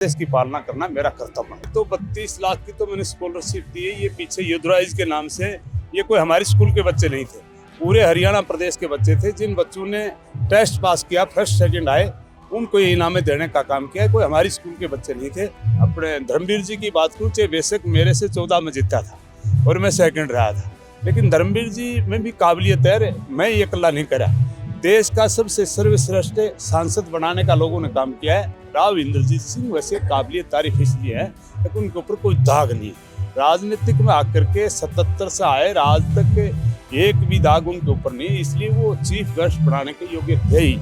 देश की पालना करना मेरा कर्तव्य है। तो 32 लाख की तो मैंने स्कॉलरशिप दी है। ये पीछे युद्धराज के नाम से, ये कोई हमारे स्कूल के बच्चे नहीं थे, पूरे हरियाणा प्रदेश के बच्चे थे। जिन बच्चों ने टेस्ट पास किया, फर्स्ट सेकंड आए, उनको ये इनामें देने का काम किया है। कोई हमारी स्कूल के बच्चे नहीं थे। अपने धर्मवीर जी की बात करूँ, चाहे बेशक मेरे से 14 में जीता था और मैं सेकंड रहा था, लेकिन धर्मवीर जी में भी काबिलियत है। मैं ये अकेला नहीं करा, देश का सबसे सर्वश्रेष्ठ सांसद बनाने का लोगों ने काम किया है। राव इंद्रजीत सिंह वैसे काबिलियत तारीफ इसलिए है लेकिन उनके ऊपर कोई दाग नहीं है। राजनीतिक में आकर के 77 से आए, आज तक एक भी दाग उनके ऊपर नहीं है, इसलिए वो चीफ गेस्ट बनाने के योग्य थे ही।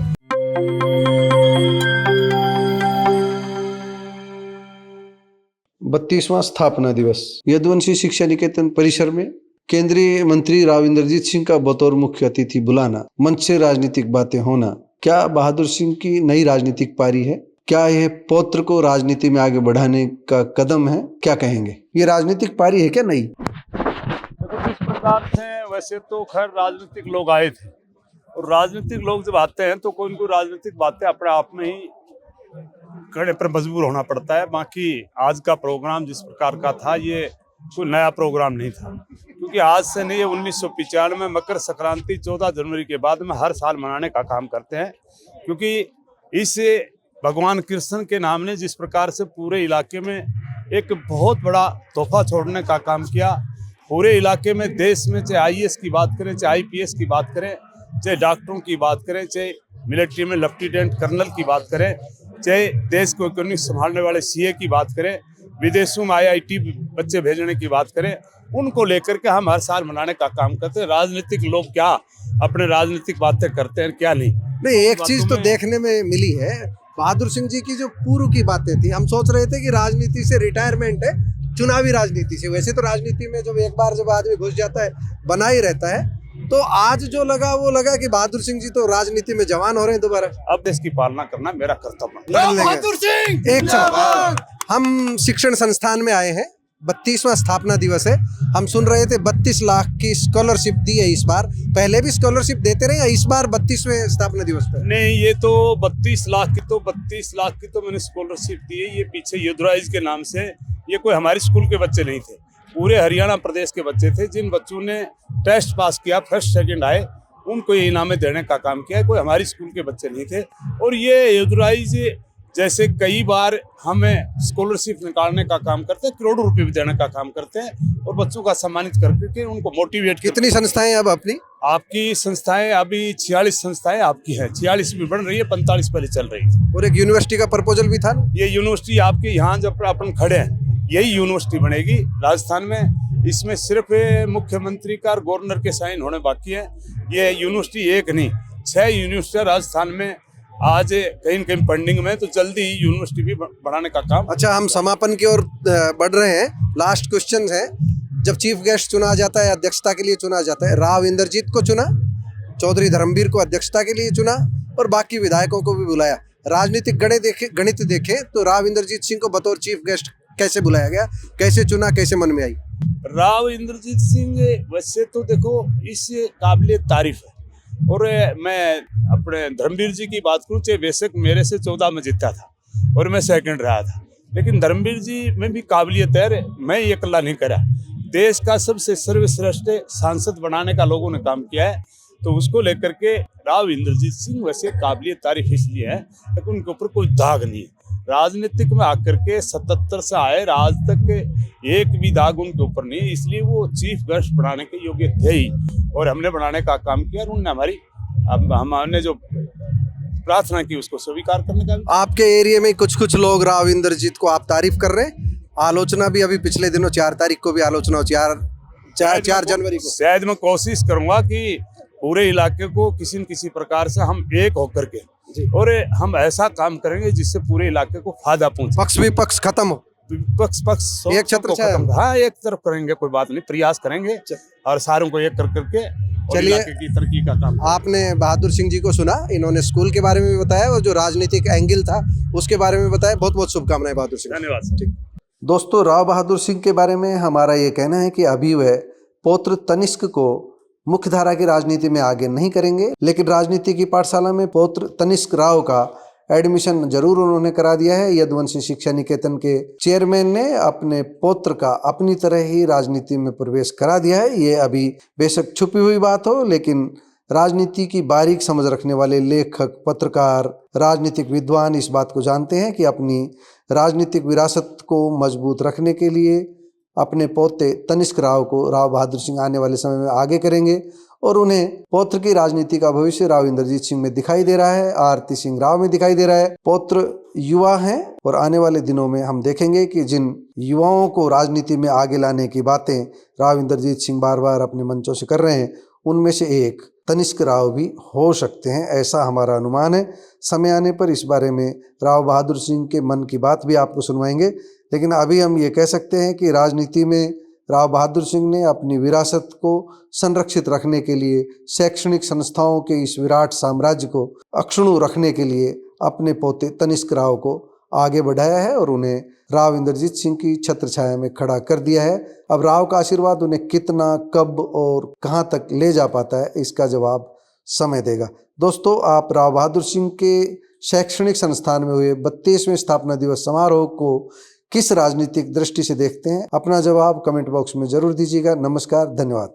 32वां स्थापना दिवस यदुवंशी शिक्षा निकेतन परिसर में केंद्रीय मंत्री राव इंद्रजीत सिंह का बतौर मुख्य अतिथि बुलाना, मंच से राजनीतिक बातें होना, क्या बहादुर सिंह की नई राजनीतिक पारी है? क्या यह पौत्र को राजनीति में आगे बढ़ाने का कदम है? क्या कहेंगे, ये राजनीतिक पारी है क्या नई? देखो, जिस प्रकार से वैसे तो खैर राजनीतिक लोग आए थे, और राजनीतिक लोग जब आते हैं तो कोई राजनीतिक बातें अपने आप में ही करने पर मजबूर होना पड़ता है। बाकी आज का प्रोग्राम जिस प्रकार का था, ये कोई नया प्रोग्राम नहीं था, क्योंकि आज से नहीं, 1995 में मकर संक्रांति 14 जनवरी के बाद में हर साल मनाने का काम करते हैं। क्योंकि इस भगवान कृष्ण के नाम ने जिस प्रकार से पूरे इलाके में एक बहुत बड़ा तोहफा छोड़ने का काम किया, पूरे इलाके में, देश में, चाहे आईएएस की बात करें, चाहे आईपीएस की बात करें, चाहे डॉक्टरों की बात करें, चाहे मिलिट्री में लेफ्टिनेंट कर्नल की बात करें, चाहे देश को इकोनॉमिक संभालने वाले सीए की बात करें, विदेशों में आईआईटी बच्चे भेजने की बात करें, उनको लेकर के हम हर साल मनाने का काम करते हैं। राजनीतिक लोग क्या अपने राजनीतिक बातें करते हैं, क्या नहीं। एक चीज तो देखने में मिली है, बहादुर सिंह जी की जो पूर्व की बातें थी, हम सोच रहे थे कि राजनीति से रिटायरमेंट है, चुनावी राजनीति से। वैसे तो राजनीति में जब आदमी घुस जाता है बना ही रहता है, तो आज जो लगा वो लगा कि बहादुर सिंह जी तो राजनीति में जवान हो रहे हैं दोबारा। अब देश की पालना करना मेरा कर्तव्य है। बहादुर सिंह एक हम शिक्षण संस्थान में आए हैं, 32वां स्थापना दिवस है। हम सुन रहे थे 32 लाख की स्कॉलरशिप दी है इस बार, पहले भी स्कॉलरशिप देते रहे या इस बार 32वें स्थापना दिवस पे? नहीं, ये तो 32 लाख की तो मैंने स्कॉलरशिप दी है। ये पीछे युद्धराज के नाम से, ये कोई हमारे स्कूल के बच्चे नहीं थे, पूरे हरियाणा प्रदेश के बच्चे थे। जिन बच्चों ने टेस्ट पास किया, फर्स्ट सेकंड आए, उनको ये इनामें देने का काम किया है। कोई हमारे स्कूल के बच्चे नहीं थे। और ये युद्धराज जैसे कई बार हमें स्कॉलरशिप निकालने का काम करते हैं, करोड़ों रुपए भी देने का काम करते हैं, और बच्चों का सम्मानित करके उनको मोटिवेट। कितनी संस्थाएं अब अपनी? आपकी संस्थाएं अभी 46 संस्थाएं आपकी हैं, 46 भी बन रही है, 45 पहले चल रही थी। और एक यूनिवर्सिटी का प्रपोजल भी था। ये यूनिवर्सिटी आपके यहाँ जब अपन खड़े हैं, यही यूनिवर्सिटी बनेगी राजस्थान में। इसमें सिर्फ मुख्यमंत्री का और गवर्नर के साइन होने बाकी है। ये यूनिवर्सिटी एक नहीं, 6 यूनिवर्सिटियां राजस्थान में आज कहीं कहीं पेंडिंग में, तो जल्दी ही यूनिवर्सिटी भी बढ़ाने का काम। अच्छा, हम समापन की ओर बढ़ रहे हैं। लास्ट क्वेश्चन है, जब चीफ गेस्ट चुना जाता है, अध्यक्षता के लिए चुना जाता है, राव इंद्रजीत को चुना, चौधरी धर्मवीर को अध्यक्षता के लिए चुना, और बाकी विधायकों को भी बुलाया। राजनीतिक गणित देखे तो राव इंद्रजीत सिंह को बतौर चीफ गेस्ट कैसे बुलाया गया, कैसे चुना, कैसे मन में आई? राव इंद्रजीत सिंह वैसे तो देखो इस काबिलियत तारीफ है, और मैं अपने धर्मवीर जी की बात करूँ, चाहे बेशक मेरे से 14 में जीता था और मैं सेकंड रहा था, लेकिन धर्मवीर जी में भी काबिलियत है। मैं ये अकेला नहीं करा, देश का सबसे सर्वश्रेष्ठ सांसद बनाने का लोगों ने काम किया है। तो उसको लेकर के राव इंद्रजीत सिंह वैसे काबिलियत तारीफ इसलिए है लेकिन उनके ऊपर कोई दाग नहीं है। राजनीतिक में आकर के 77 से आए, आज तक एक भी दाग उनके ऊपर नहीं है, इसलिए वो चीफ गेस्ट बनाने के योग्य थे ही, और हमने बनाने का काम किया, और उन्होंने हमने जो प्रार्थना की उसको स्वीकार करने का। आपके एरिया में कुछ लोग राव इंद्रजीत को आप तारीफ कर रहे हैं, आलोचना भी अभी पिछले दिनों 4 तारीख को भी आलोचना हो, 4 जनवरी को। शायद मैं कोशिश करूंगा कि पूरे इलाके को किसी न किसी प्रकार से हम एक होकर के, और हम ऐसा काम करेंगे जिससे पूरे इलाके को फायदा पहुंचे। पक्ष विपक्ष खत्म हो, पक्ष एक छत्र खत्म। हाँ, एक तरफ करेंगे, कोई बात नहीं, प्रयास करेंगे और सारों को एक कर करके चलिए की तरक्की का काम। आपने बहादुर सिंह जी को सुना, इन्होंने स्कूल के बारे में भी बताया और जो राजनीतिक एंगल था उसके बारे में बताया। बहुत बहुत शुभकामनाएं बहादुर सिंह। धन्यवाद। ठीक दोस्तों, राव बहादुर सिंह के बारे में हमारा ये कहना है कि अभी वह पौत्र तनिष्क को मुख्यधारा की राजनीति में आगे नहीं करेंगे, लेकिन राजनीति की पाठशाला में पौत्र तनिष्क राव का एडमिशन जरूर उन्होंने करा दिया है। यदुवंशी शिक्षा निकेतन के चेयरमैन ने अपने पौत्र का अपनी तरह ही राजनीति में प्रवेश करा दिया है। ये अभी बेशक छुपी हुई बात हो, लेकिन राजनीति की बारीक समझ रखने वाले लेखक, पत्रकार, राजनीतिक विद्वान इस बात को जानते हैं कि अपनी राजनीतिक विरासत को मजबूत रखने के लिए अपने पोते तनिष्क राव को राव बहादुर सिंह आने वाले समय में आगे करेंगे और उन्हें पौत्र की राजनीति का भविष्य राव इंद्रजीत सिंह में दिखाई दे रहा है, आरती सिंह राव में दिखाई दे रहा है। पौत्र युवा हैं और आने वाले दिनों में हम देखेंगे कि जिन युवाओं को राजनीति में आगे लाने की बातें राव इंद्रजीत सिंह बार बार अपने मंचों से कर रहे हैं, उनमें से एक तनिष्क राव भी हो सकते हैं, ऐसा हमारा अनुमान है। समय आने पर इस बारे में राव बहादुर सिंह के मन की बात भी आपको सुनवाएंगे, लेकिन अभी हम ये कह सकते हैं कि राजनीति में राव बहादुर सिंह ने अपनी विरासत को संरक्षित रखने के लिए, शैक्षणिक संस्थाओं के इस विराट साम्राज्य को अक्षुण्ण रखने के लिए अपने पोते तनिष्क राव को आगे बढ़ाया है और उन्हें राव इंद्रजीत सिंह की छत्र छाया में खड़ा कर दिया है। अब राव का आशीर्वाद उन्हें कितना, कब और कहाँ तक ले जा पाता है, इसका जवाब समय देगा। दोस्तों, आप राव बहादुर सिंह के शैक्षणिक संस्थान में हुए 32वें स्थापना दिवस समारोह को किस राजनीतिक दृष्टि से देखते हैं? अपना जवाब कमेंट बॉक्स में जरूर दीजिएगा। नमस्कार, धन्यवाद।